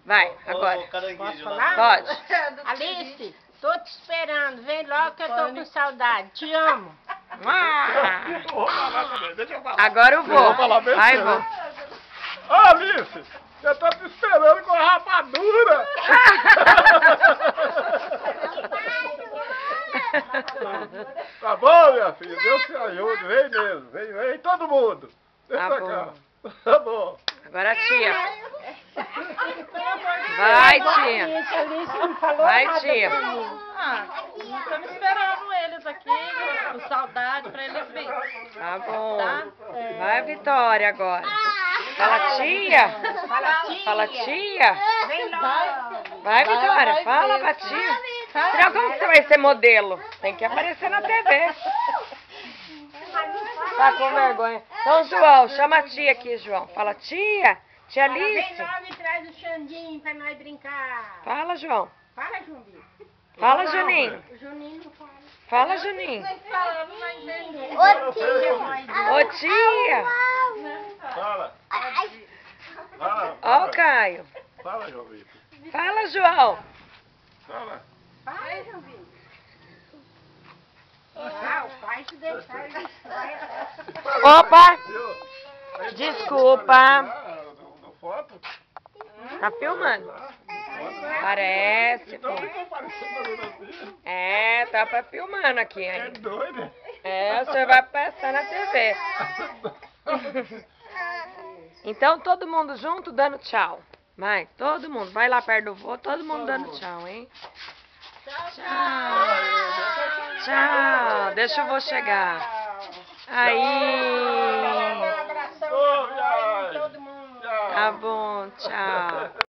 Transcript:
Vai, agora. Posso falar? Pode. Alice, tô te esperando. Vem logo que eu tô com saudade. Te amo. Deixa eu falar. Agora eu vou. Vai, vou. Ô, Alice, eu tô te esperando com a rapadura. Tá bom, minha filha? Deus te ajude. Vem mesmo. Vem todo mundo. Vem Tá pra bom. cá. Tá bom. Agora a tia. Vai, tia. Alice não falou Vai, nada tia. pra mim. Estamos esperando eles aqui, com saudade pra eles virem. Tá bom. Tá? Vai, Vitória, agora. Fala, tia. Fala, tia. Vem logo. Vai, Vitória. Fala pra tia. Senão, como que você vai ser modelo? Tem que aparecer na TV. Tá com vergonha. Então, João, chama a tia aqui, João. Fala, tia. Tia Vem Alice. logo e traz o Xandinho pra nós brincar. Fala, João. Fala, Juninho. Fala, Juninho. O Juninho não fala. Fala, Juninho. Ô, tia, mãe. Ô, tia. Fala. Fala. Ó o Caio. Fala, João Vitor. Fala, João. Fala. Fala, Juninho. Ah, o pai te deixar ele Opa. Viu? Desculpa. No foto? Tá filmando? Parece, pô. Então fica parecendo assim. É, tá pra filmando aqui É ainda. doido. É, você vai passar na TV. Então, todo mundo junto dando tchau. Vai, todo mundo. Vai lá perto do vô, todo mundo dando tchau, hein? Tchau. Tchau. Deixa eu vou chegar. Aí. Um abração pra todo mundo. Tá bom, tchau.